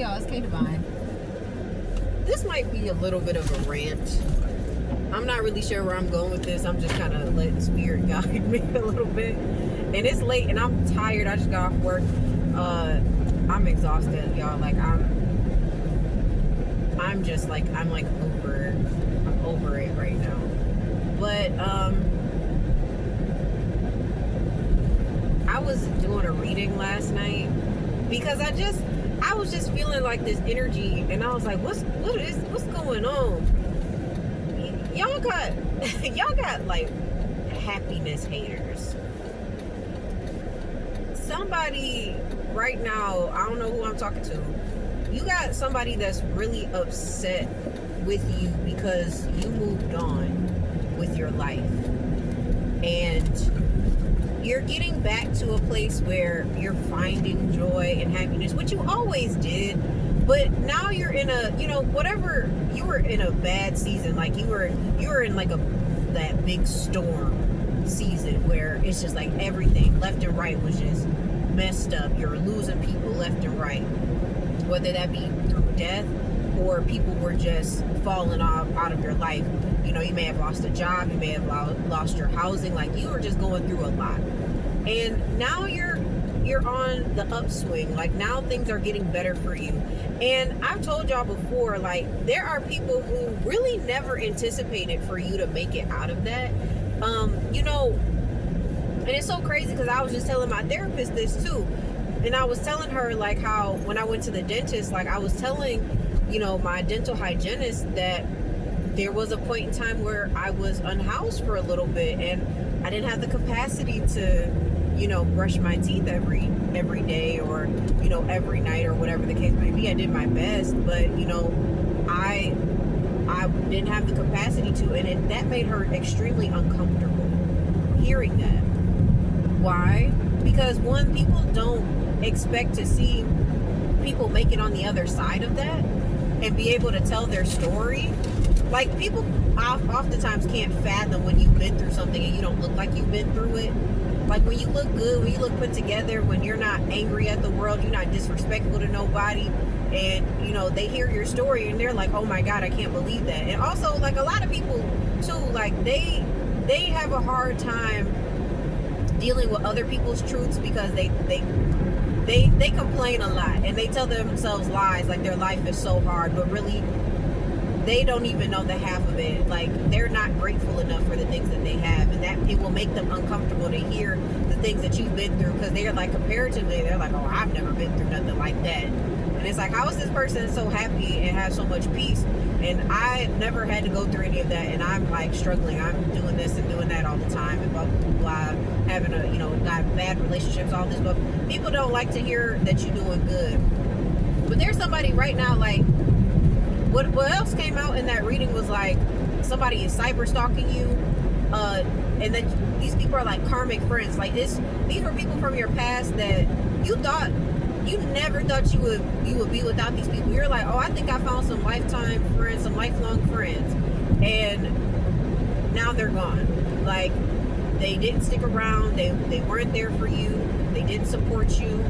y'all, it's K Divine. This might be a little bit of a rant. I'm not really sure where I'm going with this. I'm just kind of letting spirit guide me a little bit. And it's late and I'm tired. I just got off work. I'm exhausted, y'all. Like I'm just like I'm over it right now. But I was doing a reading last night because I was just feeling like this energy, and I was like, what's going on? Y'all got like happiness haters. Somebody right now, I don't know who I'm talking to. You got somebody that's really upset with you because you moved on with your life, and you're getting back to a place where you're finding joy and happiness, which you always did, but now you're in a, whatever, you were in a bad season, like you were in like that big storm season where it's just like everything left and right was just messed up. You're losing people left and right, whether that be through death or people were just falling out of your life. You may have lost a job, you may have lost your housing, like you were just going through a lot. And now you're on the upswing. Like now things are getting better for you. And I've told y'all before, like there are people who really never anticipated for you to make it out of that. And it's so crazy because I was just telling my therapist this too. And I was telling her like how when I went to the dentist, like I was telling, my dental hygienist that there was a point in time where I was unhoused for a little bit and I didn't have the capacity to, brush my teeth every day or, every night or whatever the case may be. I did my best, but, I didn't have the capacity to, and that made her extremely uncomfortable hearing that. Why? Because one, people don't expect to see people make it on the other side of that and be able to tell their story. Like people oftentimes can't fathom when you've been through something and you don't look like you've been through it. Like when you look good, when you look put together, when you're not angry at the world, you're not disrespectful to nobody, and they hear your story and they're like, oh my God, I can't believe that. And also like a lot of people too, like they have a hard time dealing with other people's truths because they complain a lot and they tell themselves lies like their life is so hard, but really they don't even know the half of it. Like they're not grateful enough for the things that they have, and that it will make them uncomfortable to hear the things that you've been through because they're like comparatively they're like, oh, I've never been through nothing like that. And it's like, how is this person so happy and have so much peace? And I never had to go through any of that, and I'm like struggling. I'm doing this and doing that all the time, and blah blah blah. Having got bad relationships, all this, but people don't like to hear that you're doing good. But there's somebody right now, like what else came out in that reading was like somebody is cyber stalking you, and then these people are like karmic friends. Like these were people from your past that you never thought you would be without these people. You're like, oh, I think I found some lifetime friends, some lifelong friends, and now they're gone. Like they didn't stick around, they weren't there for you, they didn't support you,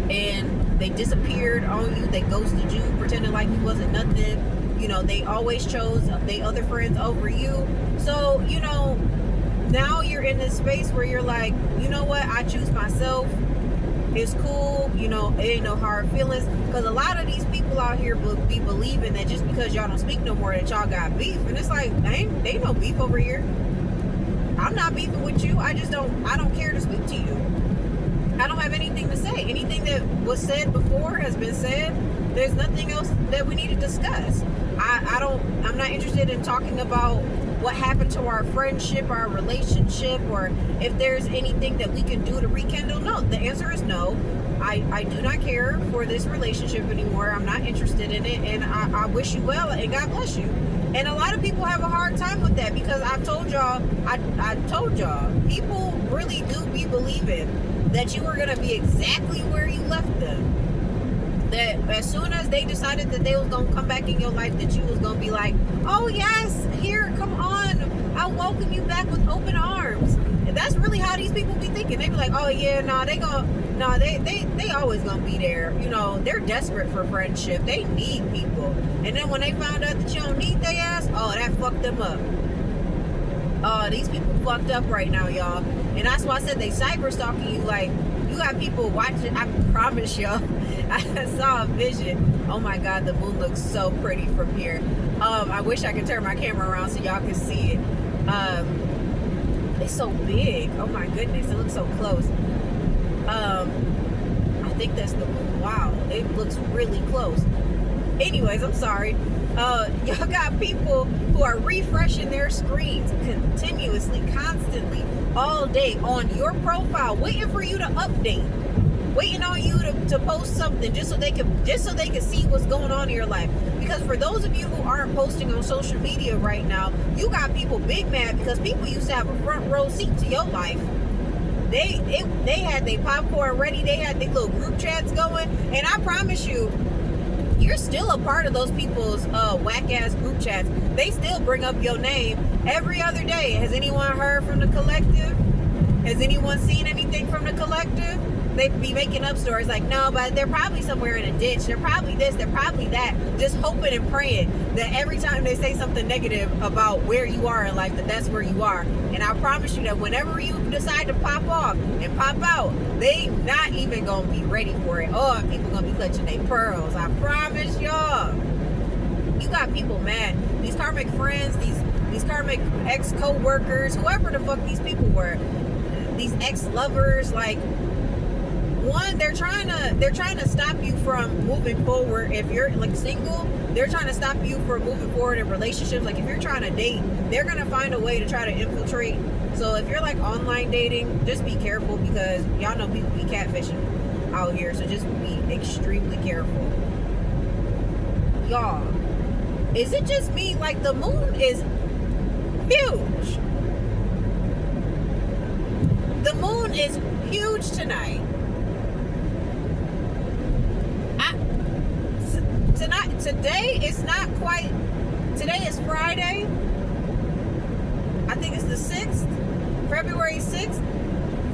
and they disappeared on you, they ghosted you, pretending like you wasn't nothing. They always chose the other friends over you. So now you're in this space where you're like, you know what, I choose myself. It's cool, it ain't no hard feelings. Because a lot of these people out here be believing that just because y'all don't speak no more that y'all got beef. And it's like, they ain't no beef over here. I'm not beefing with you. I don't care to speak to you. I don't have anything to say. Anything that was said before has been said. There's nothing else that we need to discuss. I'm not interested in talking about what happened to our friendship, our relationship, or if there's anything that we can do to rekindle. No, the answer is no. I do not care for this relationship anymore. I'm not interested in it, and I wish you well, and God bless you. And a lot of people have a hard time with that because I told y'all, people really do be believing that you were going to be exactly where you left them. That as soon as they decided that they was going to come back in your life, that you was going to be like, oh yes, here, come on, I'll welcome you back with open arms. And that's really how these people be thinking. They be like, oh yeah, no, No, they always gonna be there. You know, they're desperate for friendship. They need people. And then when they found out that you don't need their ass, oh, that fucked them up. Oh, these people fucked up right now, y'all. And that's why I said they cyber stalking you. Like, you got people watching. I promise y'all. I saw a vision. Oh my God, the moon looks so pretty from here. I wish I could turn my camera around so y'all can see it. It's so big. Oh my goodness, it looks so close. I think that's the moon. Wow, it looks really close. Anyways, I'm sorry. Y'all got people who are refreshing their screens continuously, constantly, all day on your profile, waiting for you to update, waiting on you to post something just so they can see what's going on in your life. Because for those of you who aren't posting on social media right now, you got people big mad because people used to have a front row seat to your life. They had their popcorn ready, they had their little group chats going, and I promise you, you're still a part of those people's whack-ass group chats. They still bring up your name every other day. Has anyone heard from the collective? Has anyone seen anything from the collective? They be making up stories like, no, but they're probably somewhere in a ditch. They're probably this, they're probably that. Just hoping and praying that every time they say something negative about where you are in life, that that's where you are. And I promise you that whenever you decide to pop off and pop out, they not even gonna be ready for it. Oh, people gonna be clutching their pearls. I promise y'all. You got people mad. These karmic friends, these karmic ex-co-workers, whoever the fuck these people were, these ex-lovers, like, one, they're trying to stop you from moving forward. If you're like single, they're trying to stop you from moving forward in relationships. Like if you're trying to date, they're gonna find a way to try to infiltrate. So if you're like online dating, just be careful, because y'all know people be catfishing out here. So just be extremely careful. Y'all, is it just me? Like the moon is huge. The moon is huge tonight. Today is not quite. Today is Friday. I think it's the 6th, February 6th.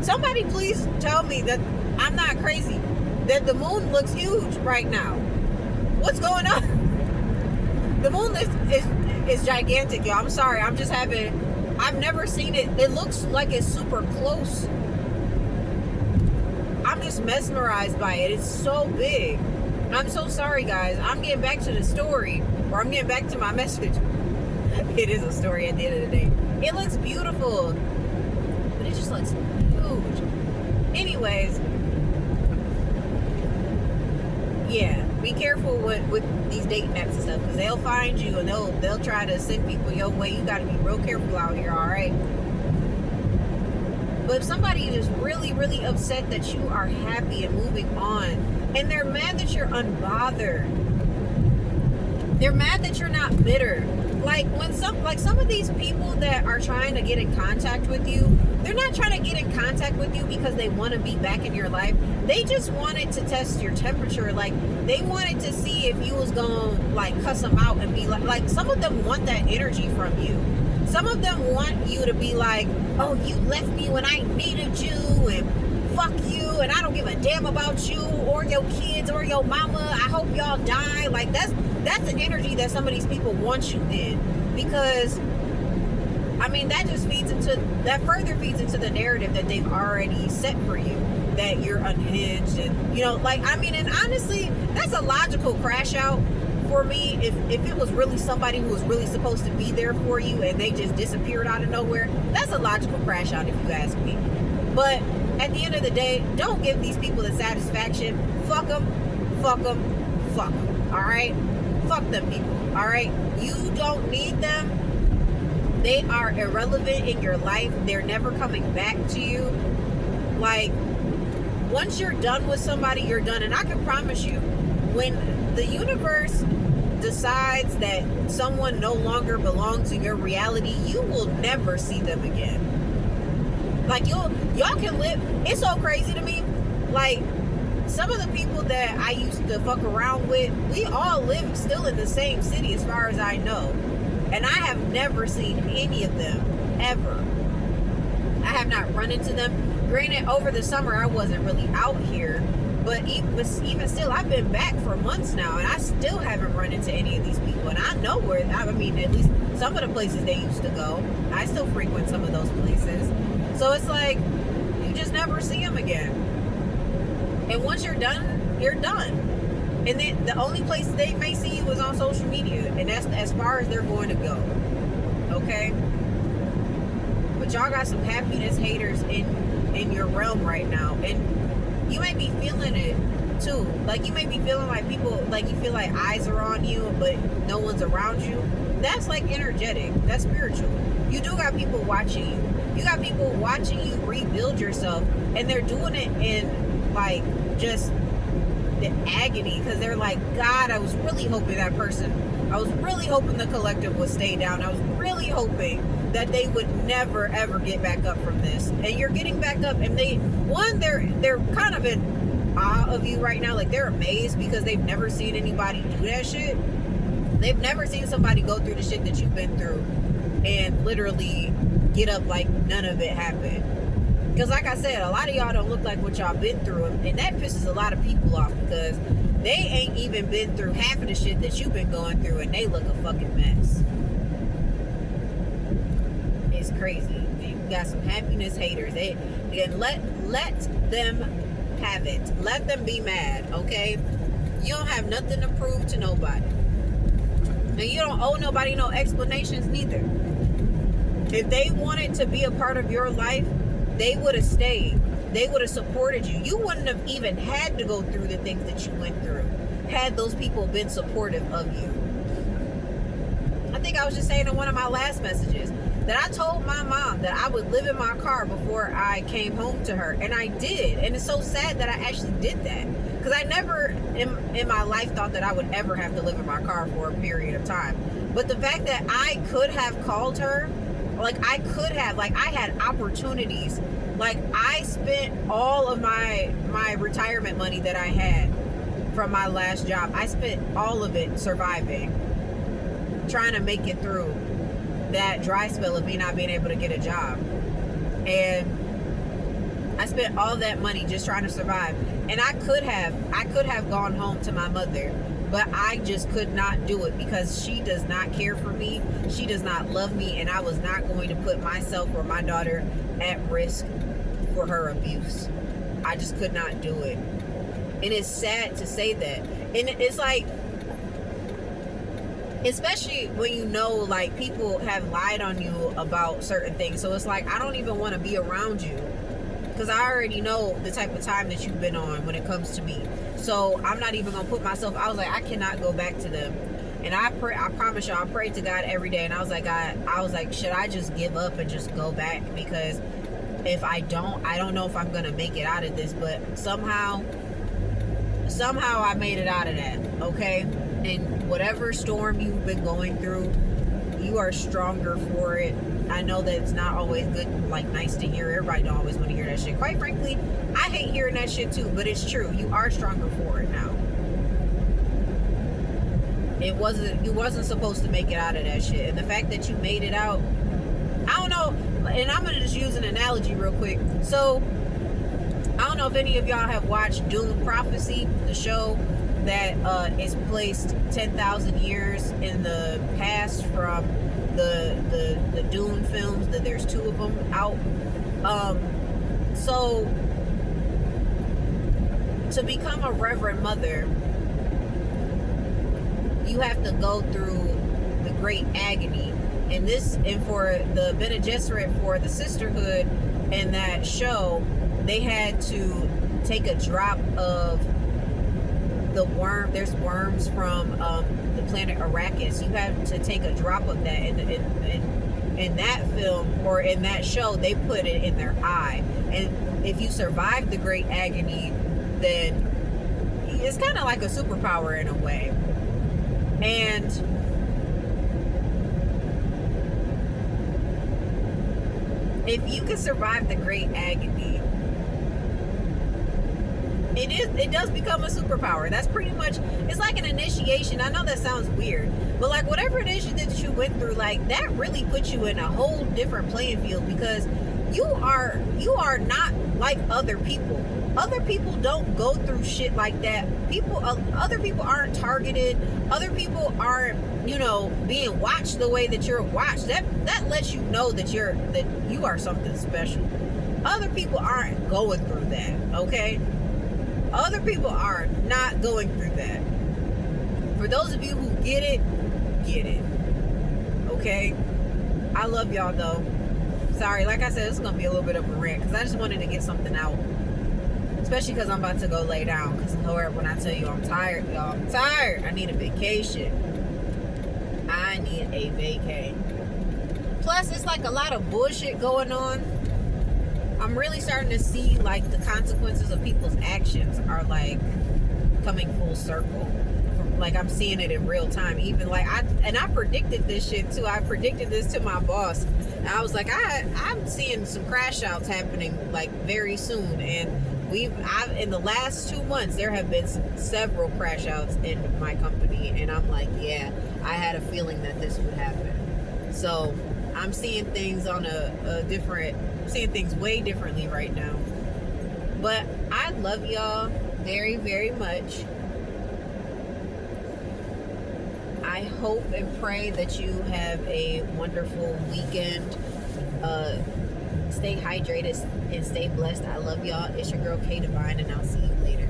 Somebody please tell me that I'm not crazy, that the moon looks huge right now. What's going on? The moon is gigantic, y'all. I'm sorry. I've never seen it. It looks like it's super close. I'm just mesmerized by it. It's so big. I'm so sorry, guys. I'm getting back to the story, or I'm getting back to my message. It is a story at the end of the day. It looks beautiful, but it just looks huge. Anyways, yeah, be careful with these dating apps and stuff, because they'll find you and they'll try to send people your way. You got to be real careful out here, all right? But if somebody is really, really upset that you are happy and moving on, and they're mad that you're unbothered, they're mad that you're not bitter. Like some of these people that are trying to get in contact with you, they're not trying to get in contact with you because they want to be back in your life. They just wanted to test your temperature. Like they wanted to see if you was gonna like cuss them out and be like some of them want that energy from you. Some of them want you to be like, oh, you left me when I needed you, and fuck you, and I don't give a damn about you or your kids or your mama. I hope y'all die. Like that's the energy that some of these people want you in, because I mean that further feeds into the narrative that they've already set for you, that you're unhinged, and like, I mean, and honestly, that's a logical crash out for me. If it was really somebody who was really supposed to be there for you and they just disappeared out of nowhere, that's a logical crash out if you ask me. But at the end of the day, don't give these people the satisfaction. Fuck them, fuck them, fuck them. All right? Fuck them people. All right? You don't need them. They are irrelevant in your life. They're never coming back to you. Like, once you're done with somebody, you're done. And I can promise you, when the universe decides that someone no longer belongs in your reality, you will never see them again. Like y'all can live. It's so crazy to me. Like some of the people that I used to fuck around with, we all live still in the same city as far as I know. And I have never seen any of them ever. I have not run into them. Granted, over the summer I wasn't really out here, but even still, I've been back for months now, and I still haven't run into any of these people. And I know where, I mean, at least some of the places they used to go, I still frequent some of those places. So it's like, you just never see them again. And once you're done, you're done. And then the only place they may see you is on social media, and that's as far as they're going to go. Okay? But y'all got some happiness haters in your realm right now, and you may be feeling it too. Like, you may be feeling like people, like, you feel like eyes are on you, but no one's around you. That's like energetic. That's spiritual. You do got people watching you. You got people watching you rebuild yourself, and they're doing it in, like, just the agony, because they're like, God, I was really hoping I was really hoping the collective would stay down. I was really hoping that they would never ever get back up from this. And you're getting back up, and they're kind of in awe of you right now. Like, they're amazed because they've never seen anybody do that shit. They've never seen somebody go through the shit that you've been through and literally get up like none of it happened. Because like I said, a lot of y'all don't look like what y'all been through, and that pisses a lot of people off, because they ain't even been through half of the shit that you've been going through, and they look a fucking mess. It's crazy. You got some happiness haters. Let them have it. Let them be mad, okay? You don't have nothing to prove to nobody. And you don't owe nobody no explanations neither. If they wanted to be a part of your life, they would have stayed. They would have supported you. You wouldn't have even had to go through the things that you went through had those people been supportive of you. I think I was just saying in one of my last messages that I told my mom that I would live in my car before I came home to her. And I did. And it's so sad that I actually did that. Because I never in my life thought that I would ever have to live in my car for a period of time. But the fact that I could have called her, like, I could have, like, I had opportunities. Like, I spent all of my retirement money that I had from my last job. I spent all of it surviving, trying to make it through that dry spell of me not being able to get a job. And I spent all that money just trying to survive. And I could have gone home to my mother, but I just could not do it because she does not care for me. She does not love me, and I was not going to put myself or my daughter at risk for her abuse. I just could not do it. And it's sad to say that. And it's like, especially when you know, like, people have lied on you about certain things. So it's like, I don't even want to be around you, because I already know the type of time that you've been on when it comes to me. So I'm not even gonna put myself, I was like, I cannot go back to them. And I promise y'all, I prayed to God every day, and I was like, God, should I just give up and just go back? Because if I don't know if I'm gonna make it out of this. But somehow I made it out of that, okay? And whatever storm you've been going through, you are stronger for it. I know that it's not always good, like, nice to hear. Everybody don't always want to hear that shit. Quite frankly, I hate hearing that shit too, but it's true. You are stronger for it now. You wasn't supposed to make it out of that shit. And the fact that you made it out, I don't know, and I'm gonna just use an analogy real quick. So I don't know if any of y'all have watched Dune Prophecy, the show that is placed 10,000 years in the past from the Dune films. That there's 2 of them out. So to become a Reverend Mother, you have to go through the great agony. And for the Bene Gesserit, for the sisterhood in that show, they had to take a drop of the worm. There's worms from the planet Arrakis. You have to take a drop of that. In that film, or in that show, they put it in their eye. And if you survive the great agony, then it's kind of like a superpower in a way. And if you can survive the great agony, it does become a superpower. That's pretty much, it's like an initiation. I know that sounds weird, but like, whatever it is that you went through, like, that really puts you in a whole different playing field, because you are not like other people. Other people don't go through shit like that. Other people aren't targeted. Other people aren't, being watched the way that you're watched. That lets you know that you are something special. Other people aren't going through that, okay? Other people are not going through that. For those of you who get it, okay? I love y'all though. Sorry, like I said, this is gonna be a little bit of a rant because I just wanted to get something out, especially because I'm about to go lay down. Because when I tell you I'm tired, y'all, I'm tired. I need a vacation. I need a vacay. Plus, it's like a lot of bullshit going on. I'm really starting to see like the consequences of people's actions are like coming full circle. Like I'm seeing it in real time. Even like I predicted this shit too. I predicted this to my boss. And I was like, I'm seeing some crash outs happening like very soon. And in the last 2 months there have been several crash outs in my company. And I'm like, yeah, I had a feeling that this would happen. So I'm seeing things on seeing things way differently right now. But I love y'all very, very much. I hope and pray that you have a wonderful weekend. Stay hydrated and stay blessed. I love y'all. It's your girl K Divine, and I'll see you later.